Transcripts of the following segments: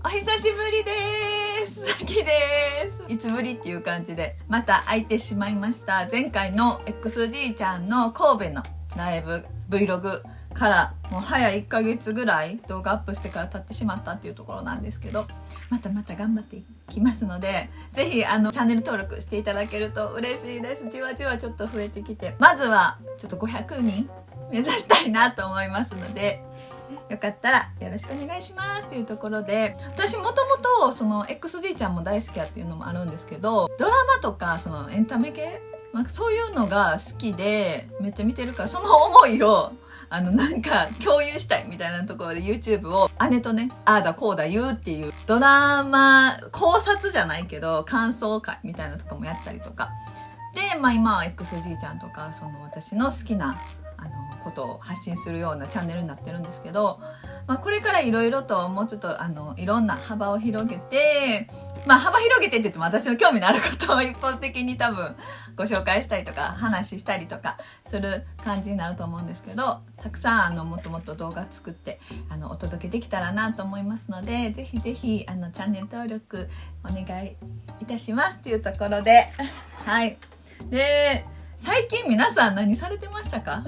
お久しぶりです。さきです。いつぶりっていう感じでまた空いてしまいました。前回の XG ちゃんの神戸のライブ Vlog からもう早1ヶ月ぐらい動画アップしてから経ってしまったっていうところなんですけど、また頑張っていきますので、ぜひチャンネル登録していただけると嬉しいです。じわじわちょっと増えてきて、まずはちょっと500人目指したいなと思いますので、よかったらよろしくお願いしますっていうところで、私もともとその XG ちゃんも大好きやっていうのもあるんですけど、ドラマとかそのエンタメ系、そういうのが好きでめっちゃ見てるから、その思いをなんか共有したいみたいなところで YouTube を姉とね、ああだこうだ言うっていうドラマ考察じゃないけど感想会みたいなとかもやったりとかで、今は XG ちゃんとかその私の好きなことを発信するようなチャンネルになってるんですけど、これからいろいろともうちょっといろんな幅を広げて、幅広げてって言っても私の興味のあることを一方的に多分ご紹介したりとか話したりとかする感じになると思うんですけど、たくさんもっともっと動画作ってお届けできたらなと思いますので、ぜひぜひチャンネル登録お願いいたしますっていうところで、はい。で、最近皆さん何されてましたか？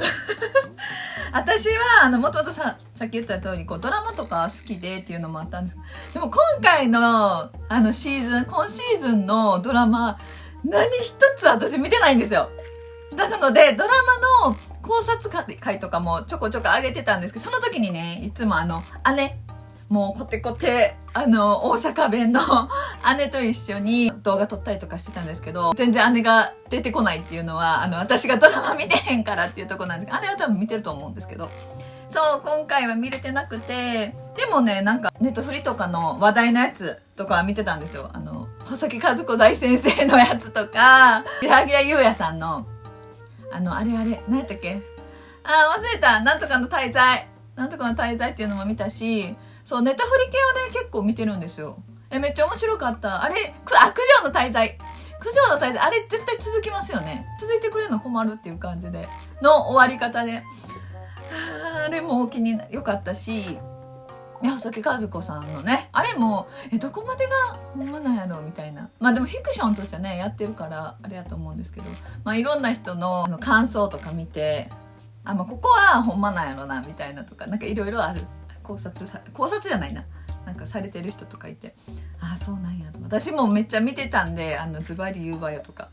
私はもともとさっき言った通りドラマとか好きでっていうのもあったんですけど、でも今回の今シーズンのドラマ何一つ私見てないんですよ。なのでドラマの考察会とかもちょこちょこ上げてたんですけど、その時にね、いつも姉、もうコテコテ大阪弁の姉と一緒に動画撮ったりとかしてたんですけど、全然姉が出てこないっていうのは私がドラマ見てへんからっていうところなんですけど、姉は多分見てると思うんですけど、そう今回は見れてなくて、でもね、なんかネットフリとかの話題のやつとか見てたんですよ。細木和子大先生のやつとか、柳楽優弥さんのあれ何やったっけ、忘れた、なんとかの滞在っていうのも見たし、そう、ネタフリ系をね、結構見てるんですよ。めっちゃ面白かった。あれ、九条の滞在。あれ絶対続きますよね。続いてくれるの困るっていう感じで。の終わり方で。あれも良かったし、細木和子さんのね、あれも、どこまでがほんまなんやろみたいな。でもフィクションとしてね、やってるから、あれやと思うんですけど、いろんな人の感想とか見て、ここはほんまなんやろな、みたいなとか、なんかいろいろある。考察じゃないな、なんかされてる人とかいて、そうなんやと。私もめっちゃ見てたんで、ズバリ言うわよとか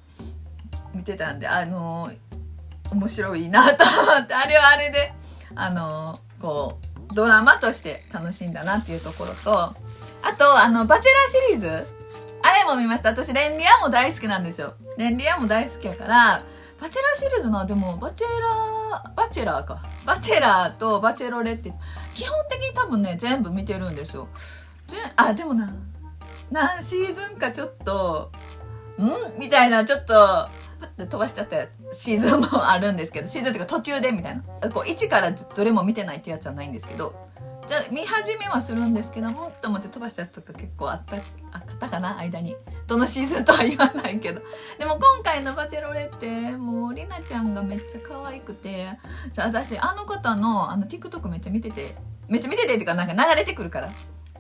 見てたんで、面白いなと思って、あれはあれでドラマとして楽しんだなっていうところと、あとバチェラーシリーズ、あれも見ました。私レンリアも大好きなんですよ。レンリアも大好きやから、バチェラーシリーズの、でもバチェラーとバチェロレって基本的に多分ね全部見てるんですよ。でも何シーズンかちょっとみたいな、ちょっとプッて飛ばしちゃったシーズンもあるんですけど、シーズンっていうか途中でみたいな、1からどれも見てないってやつはないんですけど、じゃあ見始めはするんですけども、と思って飛ばしたやつとか結構あったかな、間に。どのシーズンとは言わないけど、でも今回のバチェロレってもうりなちゃんがめっちゃ可愛くて、私方のTikTok めっちゃ見ててっていうか、なんか流れてくるから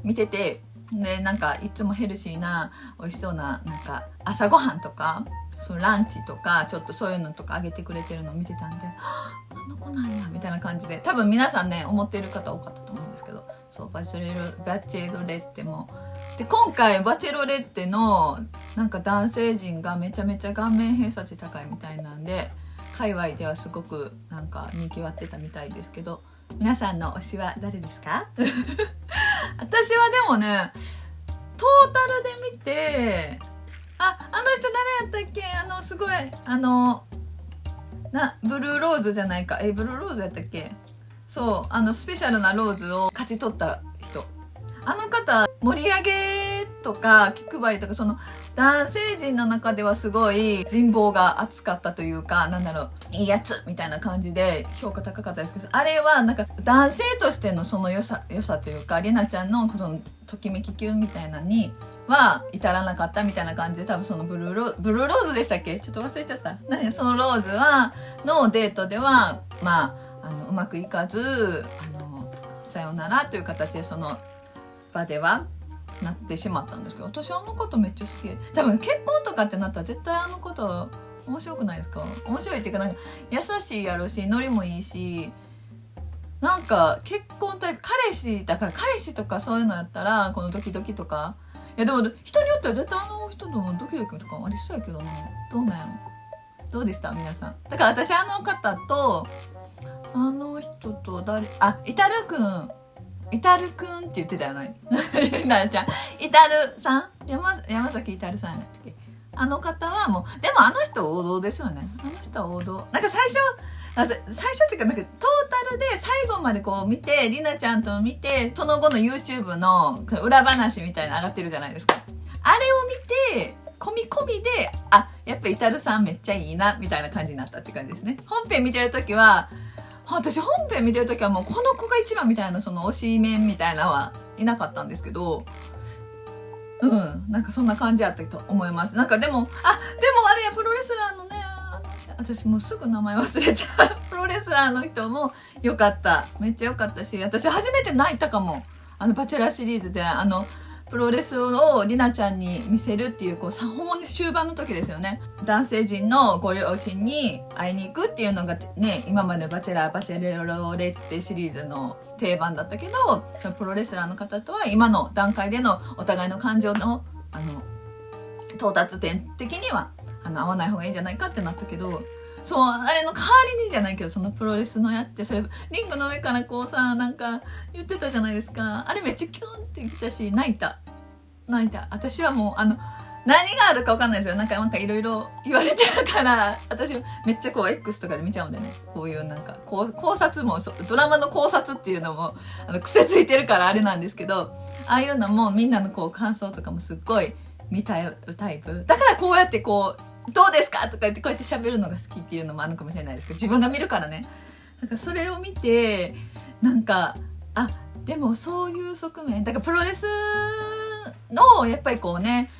見てて、でなんかいつもヘルシーな美味しそうな、なんか朝ごはんとかそのランチとかちょっとそういうのとかあげてくれてるのを見てたんで、あの子なんやみたいな感じで、多分皆さんね思ってる方多かったと思うんですけど、そうバチェロレッテもで、今回バチェロレッテのなんか男性陣がめちゃめちゃ顔面偏差値高いみたいなんで、界隈ではすごくなんか人気割ってたみたいですけど、皆さんの推しは誰ですか？私はでもね、トータルで見て、あの人誰やったっけ、すごいブルーローズじゃないか、ブルーローズやったっけ、そうスペシャルなローズを勝ち取った人、方盛り上げとか気配りとか、その男性陣の中ではすごい人望が厚かったというか、いいやつみたいな感じで評価高かったですけど、あれはなんか男性としてのその良さというか、りなちゃんのそのときめきキュンみたいなには至らなかったみたいな感じで、多分そのブルーローズでしたっけ、ちょっと忘れちゃった。そのローズのデートではうまくいかず、さよならという形でその場ではなってしまったんですけど、私あの方めっちゃ好き。多分結婚とかってなったら絶対あの方面白くないですか？面白いっていうか、なんか優しいやろし、ノリもいいし、なんか結婚タイプ、彼氏だから彼氏とかそういうのやったらこのドキドキとか、いやでも人によっては絶対あの人ともドキドキとかありそうやけどな。どうなんやろ。どうでした皆さん？だから私あの方とあの人とイタルくんって言ってたよね。なるちゃん、イタルさん、山崎イタルさんやったっけ？あの方はもう、でもあの人王道ですよね。あの人は王道。なんか最初っていうか、なんかトータルで最後までこう見て、りなちゃんと見て、その後の YouTube の裏話みたいなの上がってるじゃないですか。あれを見て、込みで、やっぱイタルさんめっちゃいいな、みたいな感じになったって感じですね。本編見てるときは、私本編見てるときはもうこの子が一番みたいな、その推しメンみたいなのはいなかったんですけど、なんかそんな感じあったと思います。なんかでもあれや、プロレスラーのね、私もうすぐ名前忘れちゃう。プロレスラーの人も良かった。めっちゃ良かったし、私初めて泣いたかも。バチェラーシリーズで、プロレスをりなちゃんに見せるっていう、ほんまに終盤の時ですよね。男性陣のご両親に会いに行くっていうのがね、今までバチェレロレってシリーズの定番だったけど、そのプロレスラーの方とは今の段階でのお互いの感情の、到達点的には、合わない方がいいんじゃないかってなったけど、そう、あれの代わりにじゃないけど、そのプロレスのやって、それ、リングの上からこうさ、なんか言ってたじゃないですか。あれめっちゃキュンってきたし、泣いた。私はもう、何があるか分かんないですよ。なんかいろいろ言われてるから、私めっちゃこう X とかで見ちゃうんでね。こういうなんか、考察も、ドラマの考察っていうのも、癖ついてるからあれなんですけど、ああいうのもみんなのこう感想とかもすっごい見たいタイプ。だからこうやってこう、どうですかとか言ってこうやって喋るのが好きっていうのもあるかもしれないですけど、自分が見るからね。なんかそれを見て、なんか、でもそういう側面、だからプロレスのやっぱりこうね、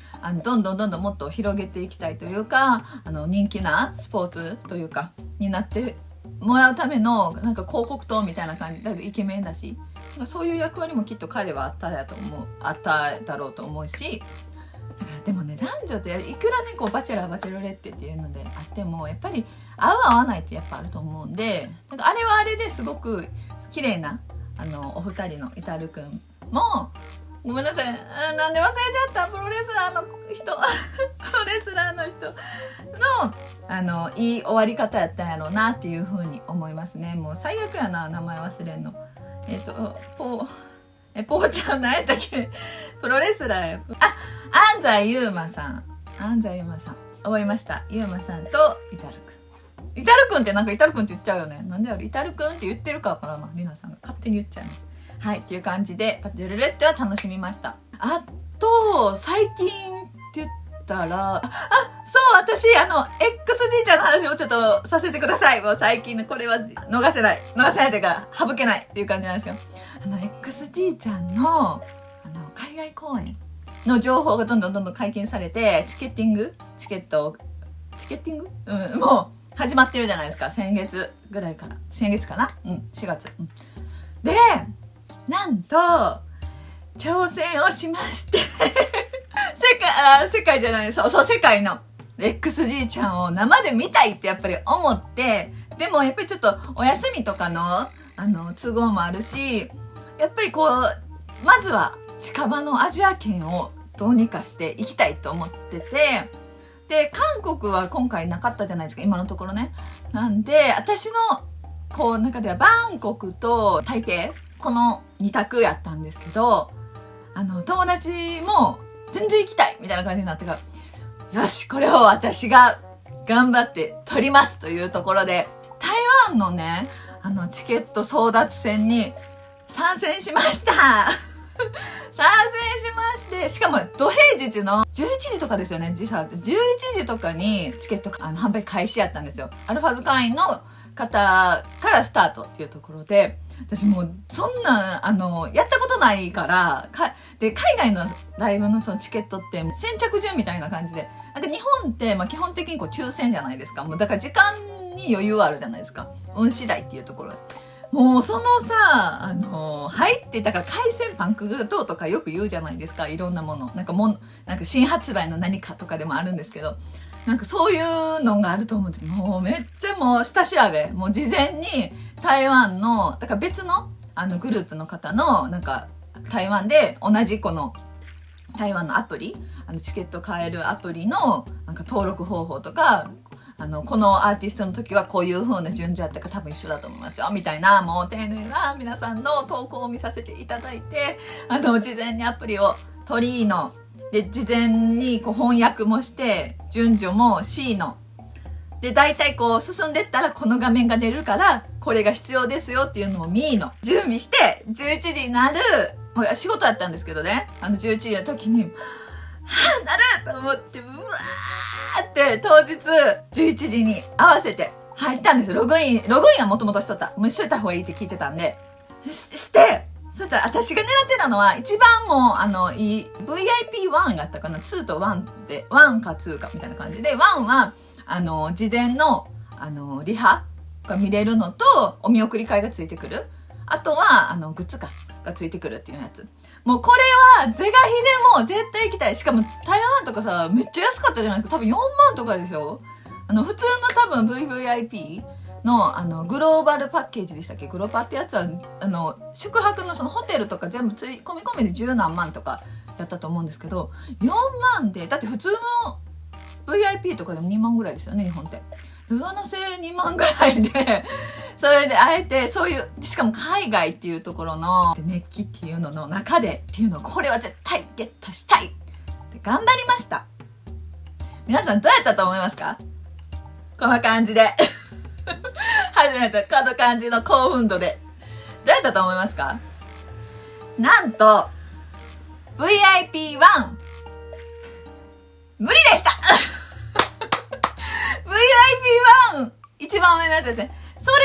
どんどんもっと広げていきたいというか、人気なスポーツというかになってもらうためのなんか広告塔みたいな感じだけどイケメンだし、そういう役割もきっと彼はあっただろうと思うし、だからでもね、男女っていくらねこうバチェラーバチェロレッテっていうのであってもやっぱり合う合わないってやっぱあると思うんで、なんかあれはあれですごく綺麗なお二人のイタルくんも、ごめんなさい、なんで忘れちゃった、プロレスラーの人プロレスラーの人のいい終わり方やったんやろうなっていう風に思いますね。もう最悪やな、名前忘れんの。ポーちゃん何やったっけプロレスラーや。安西優真さん覚えました。優真さんとイタルくんってなんかイタルくんって言っちゃうよね。なんであれイタルくんって言ってるかわからんな、りなさんが勝手に言っちゃうね。はい、っていう感じでパチェルレッテは楽しみました。あと最近って言ったら、そう、私XG ちゃんの話をちょっとさせてください。もう最近のこれは逃せないというか省けないっていう感じなんですけど、XG ちゃんの海外公演の情報がどんどん解禁されて、チケッティングもう始まってるじゃないですか。先月かな、4月、でなんと挑戦をしまして世界の XG ちゃんを生で見たいってやっぱり思って、でもやっぱりちょっとお休みとかの都合もあるし、やっぱりこうまずは近場のアジア圏をどうにかしていきたいと思ってて、で韓国は今回なかったじゃないですか、今のところね。なんで私の中ではバンコクと台北、この2択やったんですけど、友達も全然行きたいみたいな感じになってから、よし、これを私が頑張って取りますというところで、台湾のねチケット争奪戦に参戦しました参戦しまして、しかも土平日の11時とかですよね。時差11時とかにチケット販売開始やったんですよ。アルファズ会員の方からスタートっていうところで、私もうそんなやったことないからで、海外のライブのそのチケットって先着順みたいな感じで、なんか日本って基本的に抽選じゃないですか。もうだから時間に余裕はあるじゃないですか、運次第っていうところで。もうそのさ、入ってたから海鮮パンクがどうとかよく言うじゃないですか。いろんなもの。なんか新発売の何かとかでもあるんですけど、なんかそういうのがあると思って、もうめっちゃもう下調べ。もう事前に台湾の、だから別のグループの方の、なんか台湾で同じこの台湾のアプリ、チケット買えるアプリのなんか登録方法とか、このアーティストの時はこういう風な順序やったか多分一緒だと思いますよ、みたいな、もう丁寧な皆さんの投稿を見させていただいて、事前にアプリを取りの、で、事前にこう翻訳もして、順序も C の。で、大体こう進んでったらこの画面が出るから、これが必要ですよっていうのも M の。準備して、11時になる、仕事だったんですけどね、11時の時に、はぁ、なると思って、うわーって当日11時に合わせて入ったんですよ。ログインはもともとしとった。もうしといた方がいいって聞いてたんで。して、そしたら私が狙ってたのは、一番もう、いい VIP1 があったかな。2と1で、1か2かみたいな感じで、1は、事前の、リハが見れるのと、お見送り会がついてくる。あとは、グッズがついてくるっていうやつ。もうこれは、是が非でも絶対行きたい。しかも、台湾とかさ、めっちゃ安かったじゃないですか。多分4万とかでしょ。普通の多分 VVIP の、グローバルパッケージでしたっけ？グロパってやつは、宿泊のそのホテルとか全部込み込みで10何万とかやったと思うんですけど、4万で、だって普通の VIP とかでも2万ぐらいですよね、日本って。上乗せ2万ぐらいで、それであえてそういう、しかも海外っていうところの熱気っていうのの中でっていうのを、これは絶対ゲットしたいって頑張りました。皆さんどうやったと思いますか？この感じで。初めてこの感じの興奮度で。どうやったと思いますか？なんと、VIP1、無理でした！VIP1、一番上のやつですね。それ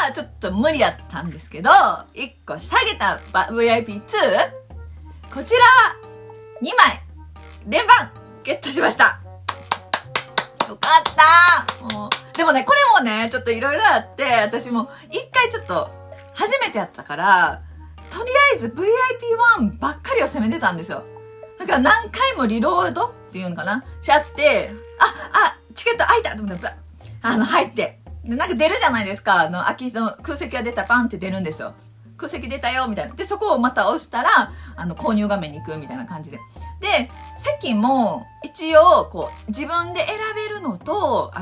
はちょっと無理やったんですけど、1個下げた VIP2、こちら、2枚、連番、ゲットしました。よかった。もうでもね、これもね、ちょっといろいろあって、私も一回ちょっと、初めてやったから、とりあえず VIP1 ばっかりを攻めてたんですよ。だから何回もリロードっていうのかなしちゃって、チケット空いたと思って、入って。で、なんか出るじゃないですか。空きの空席が出たらパンって出るんですよ。空席出たよ、みたいな。で、そこをまた押したら、購入画面に行くみたいな感じで。で、席も、一応、こう、自分で選べるのと、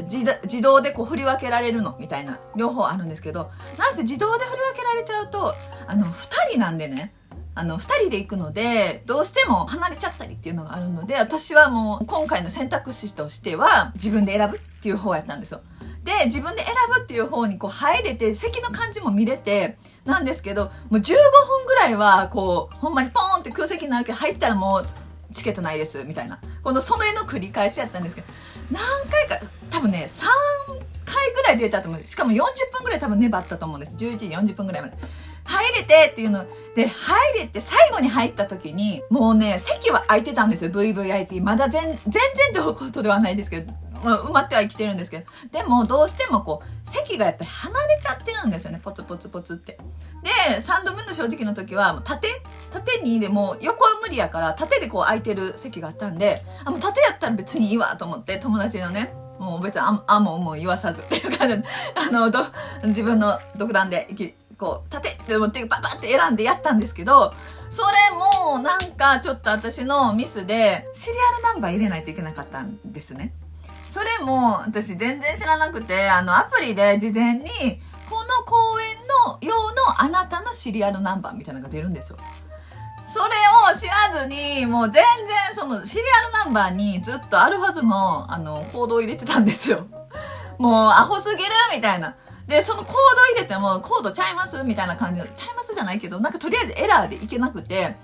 自動でこう振り分けられるの、みたいな、両方あるんですけど、なんせ自動で振り分けられちゃうと、二人なんでね、二人で行くので、どうしても離れちゃったりっていうのがあるので、私はもう、今回の選択肢としては、自分で選ぶっていう方やったんですよ。で、自分で選ぶっていう方にこう入れて、席の感じも見れて、なんですけど、もう15分ぐらいは、こう、ほんまにポーンって空席になるけど、入ったらもう、チケットないです、みたいな。その絵の繰り返しやったんですけど、何回か、多分ね、3回ぐらい出たと思う。しかも40分ぐらい多分粘ったと思うんです。11時40分ぐらいまで。入れてっていうので、入れて最後に入った時に、もうね、席は空いてたんですよ、VVIP。まだ全然ってことではないですけど、埋まっては生きてるんですけど、でもどうしてもこう、席がやっぱり離れちゃってるんですよね、ポツポツポツって。で、3度目の正直の時は、縦にでも横は無理やから、縦でこう空いてる席があったんで、もう縦やったら別にいいわと思って、友達のね、もう別にもう言わさずっていう感じで、自分の独断でこう、縦って思ってババって選んでやったんですけど、それもなんかちょっと私のミスで、シリアルナンバー入れないといけなかったんですね。それも私全然知らなくて、アプリで事前に、この公演の用のあなたのシリアルナンバーみたいなのが出るんですよ。それを知らずに、もう全然そのシリアルナンバーにずっとあるはずの、コードを入れてたんですよ。もうアホすぎるみたいな。で、そのコード入れても、コードちゃいますみたいな感じで、ちゃいますじゃないけど、なんかとりあえずエラーでいけなくて、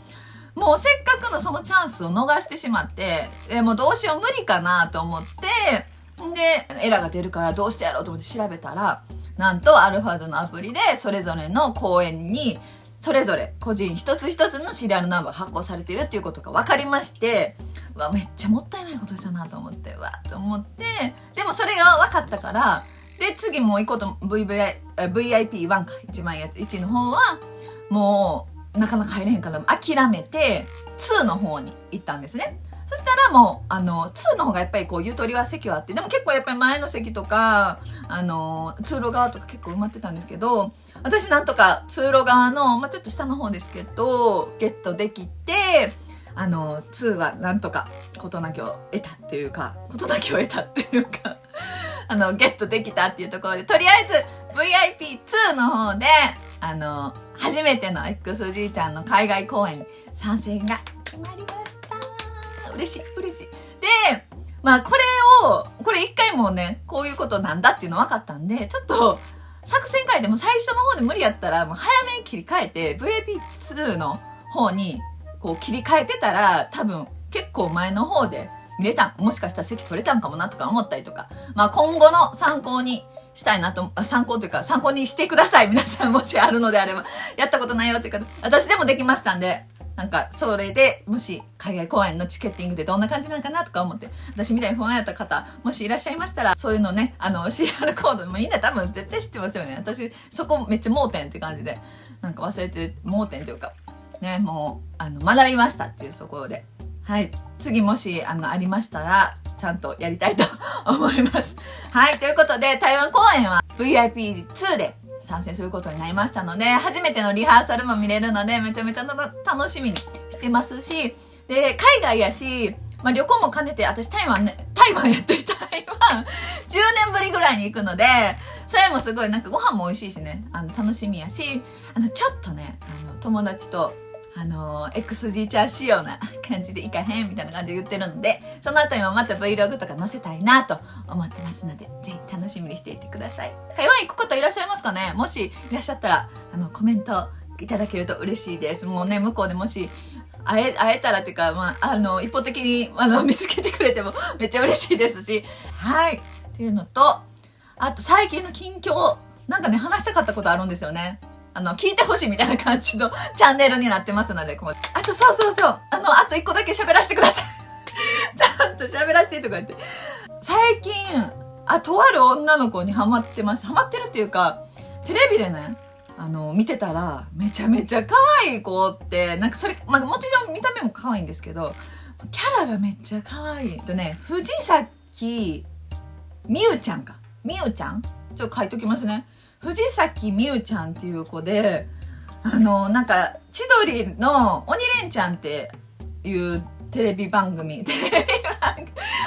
もうせっかくのそのチャンスを逃してしまって、もうどうしよう無理かなと思って、で、エラーが出るからどうしてやろうと思って調べたら、なんとアルファーズのアプリでそれぞれの公演に、それぞれ個人一つ一つのシリアルナンバー発行されているっていうことが分かりまして、うわ、めっちゃもったいないことしたなと思って、うわ、と思って、でもそれが分かったから、で、次もう一個と VIP1 か、一番いいやつ。1の方は、もう、なかなか入れへんから諦めて、2の方に行ったんですね。そしたらもう、2の方がやっぱりこう、ゆとりは席はあって、でも結構やっぱり前の席とか、通路側とか結構埋まってたんですけど、私なんとか通路側の、まあ、ちょっと下の方ですけど、ゲットできて、2はなんとか事なきを得たっていうか、ゲットできたっていうところで、とりあえず VIP2 の方で、初めての XG ちゃんの海外公演参戦が決まりました。嬉しい。で、まあこれ一回もうね、こういうことなんだっていうの分かったんで、ちょっと作戦会でも最初の方で無理やったら、もう早めに切り替えて、VIP2 の方にこう切り替えてたら、多分結構前の方で見れた、もしかしたら席取れたんかもなとか思ったりとか、まあ今後の参考にしたいなと、参考というか参考にしてください。皆さんもしあるのであれば。やったことないよっていうか、私でもできましたんで、なんかそれでもし海外公演のチケッティングでどんな感じなのかなとか思って、私みたいに不安やった方、もしいらっしゃいましたら、そういうのね、CR コード、みんな多分絶対知ってますよね。私、そこめっちゃ盲点って感じで、なんか忘れて、盲点というか、ね、もう、学びましたっていうところで。はい。次もし、ありましたら、ちゃんとやりたいと思います。はい。ということで、台湾公演は VIP2 で参戦することになりましたので、初めてのリハーサルも見れるので、めちゃめちゃ楽しみにしてますし、で、海外やし、まあ、旅行も兼ねて、私台湾やって台湾、10年ぶりぐらいに行くので、それもすごい、なんかご飯も美味しいしね、楽しみやし、ちょっとね、友達と、XG ちゃん仕様な感じでいかへんみたいな感じで言ってるので、そのあたりもまた Vlog とか載せたいなと思ってますので、ぜひ楽しみにしていてください。台湾行く方いらっしゃいますかね？もしいらっしゃったら、コメントいただけると嬉しいです。もうね、向こうでもし、会えたらっていうか、まあ、一方的に、見つけてくれてもめっちゃ嬉しいですし、はい。っていうのと、あと最近の近況、なんかね、話したかったことあるんですよね。聞いてほしいみたいな感じのチャンネルになってますので、あとそう。あと一個だけ喋らせてください。ちゃんと喋らせてとか言って。最近、とある女の子にハマってました。ハマってるっていうか、テレビでね、見てたら、めちゃめちゃ可愛い子って、なんかそれ、まあ、もちろん見た目も可愛いんですけど、キャラがめっちゃ可愛い。藤崎みゆちゃんか。みゆちゃん？ちょっと書いときますね。藤崎みゆちゃんっていう子で、なんか、千鳥の鬼レンチャンっていうテレビ番組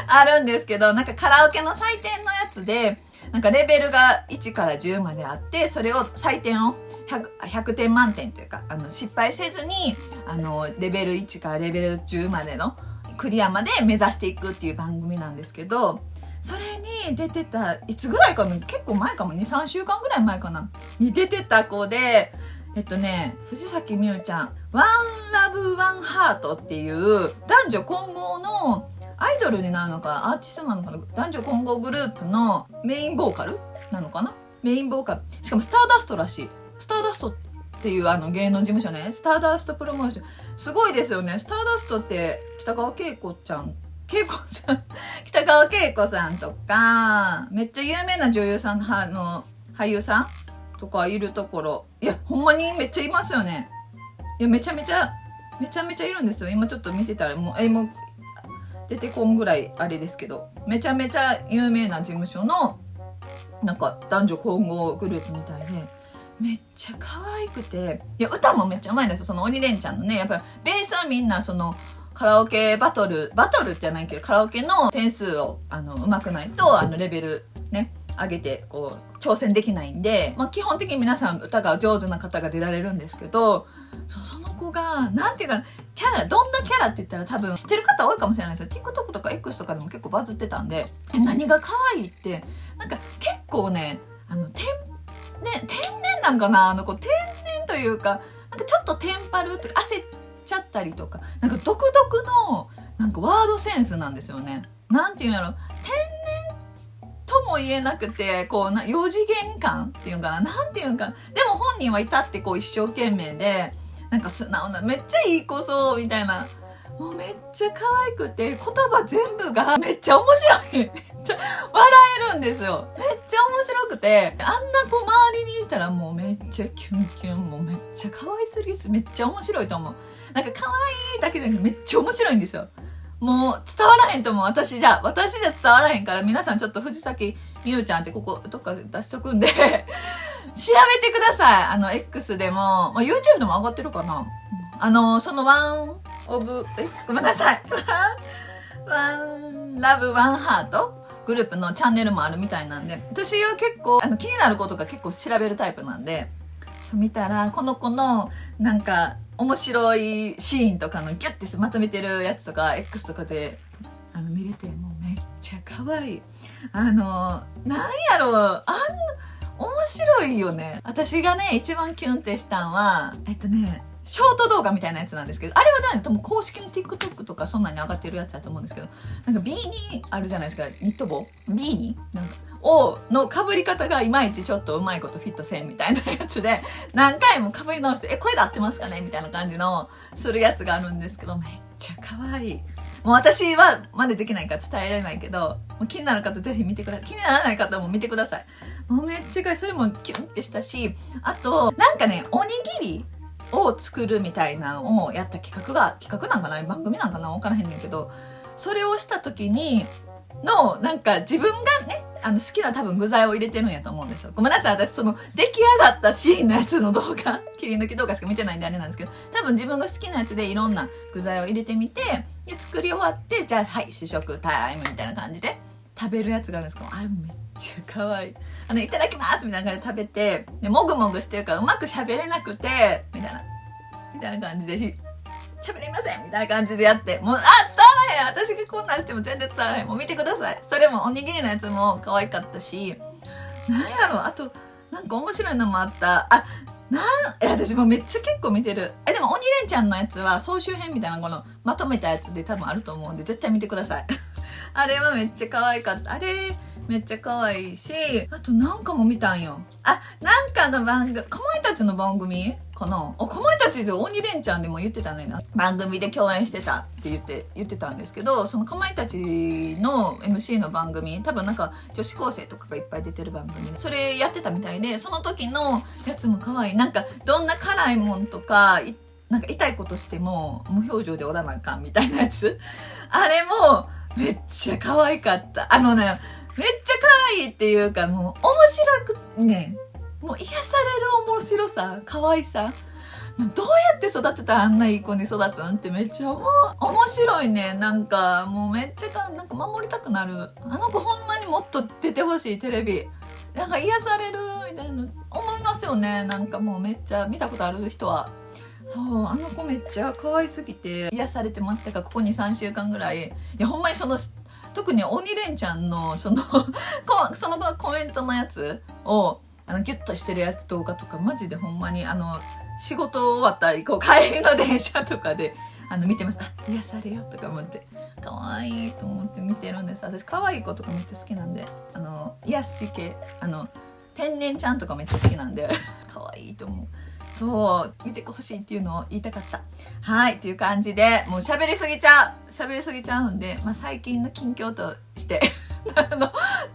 あるんですけど、なんかカラオケの採点のやつで、なんかレベルが1から10まであって、それを採点を100点満点というか、失敗せずに、レベル1からレベル10までのクリアまで目指していくっていう番組なんですけど、それに出てた、いつぐらいかな、結構前かも、2、3週間ぐらい前かな、に出てた子で、藤崎みゆちゃん、ワンラブワンハートっていう男女混合のアイドルになるのか、アーティストなのかな、男女混合グループのメインボーカルなのかな、メインボーカル。しかもスターダストらしい。スターダストっていう芸能事務所ね、スターダストプロモーション。すごいですよね。スターダストって北川景子さんとか、めっちゃ有名な女優さん、俳優さんとかいるところ。いや、ほんまにめっちゃいますよね。いや、めちゃめちゃいるんですよ。今ちょっと見てたら、もう出てこんぐらいあれですけど、めちゃめちゃ有名な事務所の、なんか男女混合グループみたいで、めっちゃ可愛くて、いや、歌もめっちゃうまいんですよ。その鬼レンチャンのね、やっぱりベースはみんなカラオケバトルじゃないけど、カラオケの点数を、上手くないと、レベルね、上げて、挑戦できないんで、まあ、基本的に皆さん歌が上手な方が出られるんですけど、その子が、なんていうか、どんなキャラって言ったら多分知ってる方多いかもしれないですよ。TikTok とか X とかでも結構バズってたんで、何が可愛いって、なんか結構ね、天然なんかな、天然というか、なんかちょっとテンパるっていうか、焦っちゃったりとか、なんか独特のなんかワードセンスなんですよね。なんていうんやろ、天然とも言えなくて、4次元感っていうかな、なんていうんかな。でも本人は至って一生懸命で、なんか素直な、めっちゃいい子そうみたいな、もうめっちゃ可愛くて、言葉全部がめっちゃ面白い。めっちゃ笑えるんですよ。めっちゃ面白くて、あんな子周りにいたらもうめっちゃキュンキュン、もうめっちゃ可愛すぎるし、めっちゃ面白いと思う。なんか可愛いだけじゃなくてめっちゃ面白いんですよ。もう伝わらへんと思う。私じゃ伝わらへんから、皆さんちょっと藤崎美優ちゃんってここどっか出しとくんで調べてください。X でも、まあ、YouTube でも上がってるかな。そのごめんなさい。ワンラブワンハートグループのチャンネルもあるみたいなんで、私は結構気になることが結構調べるタイプなんで、そう見たらこの子のなんか面白いシーンとかのギュッてまとめてるやつとか X とかで見れて、もうめっちゃ可愛い。なんやろ、面白いよね。私がね一番キュンってしたんはショート動画みたいなやつなんですけど、あれはね、多分公式の TikTok とかそんなに上がってるやつだと思うんですけど、なんかビーニーあるじゃないですか、ニット帽ビーニーなんかの被り方がいまいちちょっとうまいことフィットせんみたいなやつで、何回も被り直して、これで合ってますかねみたいな感じのするやつがあるんですけど、めっちゃ可愛い。もう私は真似できないから伝えられないけど、もう気になる方ぜひ見てください。気にならない方も見てください。もうめっちゃ可愛い。それもキュンってしたし、あと、なんかね、おにぎりを作るみたいなのをやった企画なんかな、番組なんかな、分からへんねんけど、それをした時になんか自分がね好きな多分具材を入れてるんやと思うんですよ。ごめんなさい、私その出来上がったシーンのやつの動画切り抜き動画しか見てないんであれなんですけど、多分自分が好きなやつでいろんな具材を入れてみて、で作り終わって、じゃあはい試食タイムみたいな感じで食べるやつがあるんですけど、あれめっちゃ可愛い。いただきますみたいな感じで食べて、でもぐもぐしてるからうまく喋れなくてみたいな感じで喋りませんみたいな感じでやって、もう伝わらへん、私がこんなんしても全然伝わらへん、もう見てください。それもおにぎりのやつも可愛かったし、なんやろ、あとなんか面白いのもあった。私もめっちゃ結構見てる。でも鬼レンちゃんのやつは総集編みたいなこのまとめたやつで多分あると思うんで、絶対見てくださいあれはめっちゃ可愛かった。あれめっちゃ可愛いし、あとなんかも見たんよ。なんかの番組、かまいたちの番組かな。かまいたちで鬼レンちゃんでも言ってたね。番組で共演してたって言ってたんですけど、そのかまいたちの MC の番組、多分なんか女子高生とかがいっぱい出てる番組で、それやってたみたいで、その時のやつも可愛い。なんかどんな辛いもんとか、なんか痛いことしても無表情でおらなあかんみたいなやつ。あれもめっちゃ可愛かった。めっちゃ可愛いっていうか、もう面白くね、もう癒される面白さ、可愛さ。どうやって育てたらあんないい子に育つなんてめっちゃ面白いね。なんかもうめっちゃなんか守りたくなる。あの子ほんまにもっと出てほしい、テレビ。なんか癒されるみたいな思いますよね。なんかもうめっちゃ見たことある人は。そう、あの子めっちゃ可愛すぎて癒されてます。だからここに3週間ぐらい、いやほんまに特に鬼レンちゃんのそのコメントのやつをギュッとしてるやつ動画とかマジでほんまに仕事終わったり帰りの電車とかで見てます。癒されよとか思って可愛いと思って見てるんです。私可愛い子とかめっちゃ好きなんで、癒し系天然ちゃんとかめっちゃ好きなんで可愛いと思う。そう見てほしいっていうのを言いたかった。はいっていう感じで、もう喋りすぎちゃうんで、最近の近況として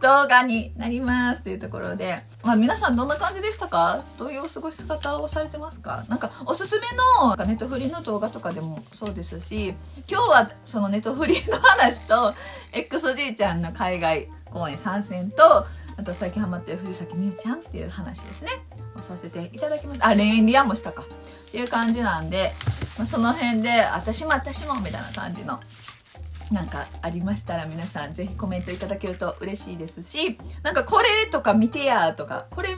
動画になりますっていうところで、皆さんどんな感じでしたか？どういうお過ごし方をされてますか？なんかおすすめのネットフリの動画とかでもそうですし、今日はそのネットフリの話と XG ちゃんの海外公演参戦と、あと最近ハマってる藤崎美優ちゃんっていう話ですねをさせていただきました。恋愛リアもしたかっていう感じなんで、その辺で私もみたいな感じのなんかありましたら、皆さんぜひコメントいただけると嬉しいですし、なんかこれとか見てやとか、これ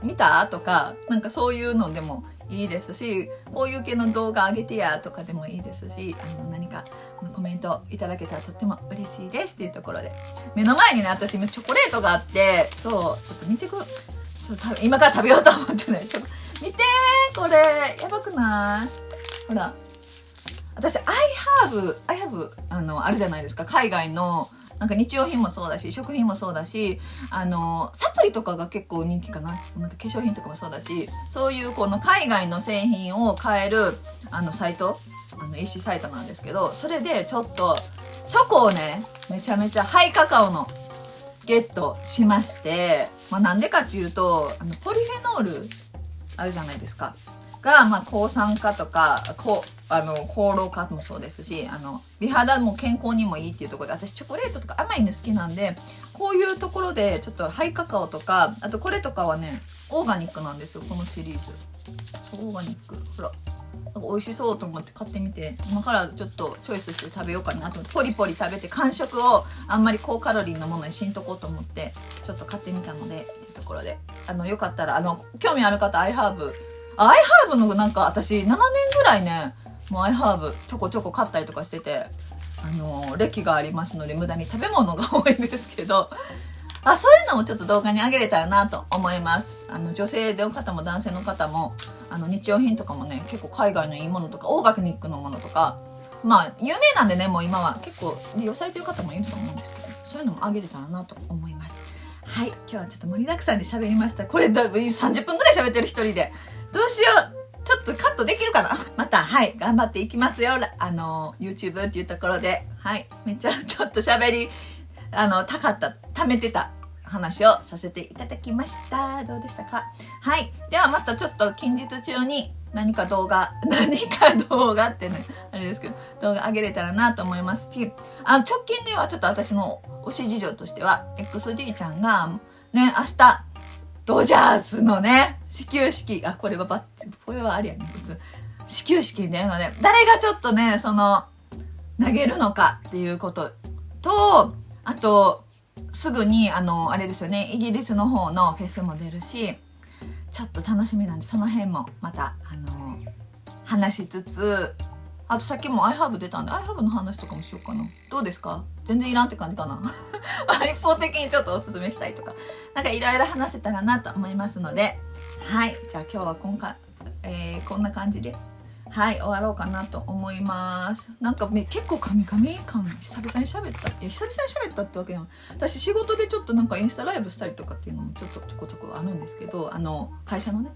見たとか、なんかそういうのでもいいですし、こういう系の動画上げてやとかでもいいですし、何かコメントいただけたらとっても嬉しいですっていうところで、目の前にね、私今チョコレートがあって、そう、ちょっと見て今から食べようと思ってね、見てー、これやばくない？ほら、私I have あるじゃないですか、海外のなんか日用品もそうだし食品もそうだし、サプリとかが結構人気かな。なんか化粧品とかもそうだし、そういうこの海外の製品を買えるサイト、EC サイトなんですけど、それでちょっとチョコをね、めちゃめちゃハイカカオのゲットしまして、なんでかっていうと、ポリフェノールあるじゃないですか。が、抗酸化とか、抗老化もそうですし、美肌も健康にもいいっていうところで、私チョコレートとか甘いの好きなんで、こういうところでちょっとハイカカオとか、あとこれとかはね、オーガニックなんですよ、このシリーズ。オーガニック。ほら。なんか美味しそうと思って買ってみて、今からちょっとチョイスして食べようかなと思って、ポリポリ食べて間食をあんまり高カロリーのものにしんとこうと思って、ちょっと買ってみたので、っていうところで、よかったら、興味ある方、アイハーブのなんか私7年ぐらいね、もうアイハーブちょこちょこ買ったりとかしてて、歴がありますので無駄に食べ物が多いんですけど、そういうのもちょっと動画にあげれたらなと思います。女性の方も男性の方も、日用品とかもね、結構海外のいいものとか、オーガニックのものとか、有名なんでね、もう今は結構利用されてる方もいると思うんですけど、そういうのもあげれたらなと思います。はい、今日はちょっと盛りだくさんで喋りました。これ30分ぐらい喋ってる一人で。どうしよう。ちょっとカットできるかな。また、はい、頑張っていきますよ。YouTube っていうところで。はい、めっちゃちょっと喋り、溜めてた話をさせていただきました。どうでしたか？はい。ではまたちょっと近日中に何か動画ってね、あれですけど、動画上げれたらなと思いますし、直近ではちょっと私の推し事情としては、XG ちゃんが、ね、明日、ドジャースのね、始球式、これはありやね、普通。始球式に出るので、誰がちょっとね、投げるのかっていうことと、あと、すぐに、あれですよね、イギリスの方のフェスも出るし、ちょっと楽しみなんで、その辺もまた、話しつつ、あとさっきも iHerb 出たんで、iHerb の話とかもしようかな。どうですか？全然いらんって感じかな。一方的にちょっとおすすめしたいとか、なんかいろいろ話せたらなと思いますので、はい。じゃあ今日はこんな感じで、はい、終わろうかなと思います。なんか結構神々感、久々に喋った。いや、久々に喋ったってわけでも、私仕事でちょっとなんかインスタライブしたりとかっていうのもちょっとちょこちょこあるんですけど、会社のね、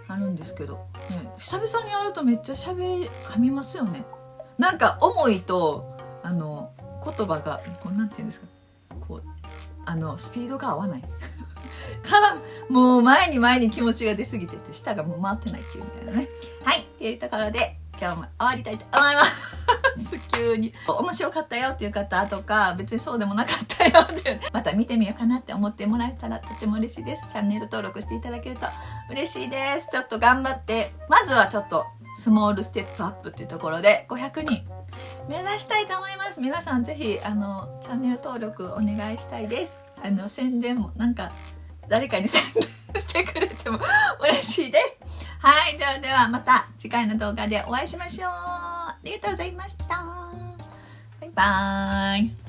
あるんですけど、ね、久々にやるとめっちゃ噛みますよね。なんか思いと、言葉が、なんていうんですか、スピードが合わない。もう前に気持ちが出すぎてて、舌がもう回ってないっていうみたいなね。はい。っていうところで、今日も終わりたいと思います。急に。面白かったよっていう方とか、別にそうでもなかったよっていう、また見てみようかなって思ってもらえたらとても嬉しいです。チャンネル登録していただけると嬉しいです。ちょっと頑張って、まずはちょっとスモールステップアップっていうところで500人目指したいと思います。皆さんぜひ、チャンネル登録お願いしたいです。宣伝もなんか、誰かに宣伝してくれても嬉しいです。はい。ではまた次回の動画でお会いしましょう。ありがとうございました。バイバーイ。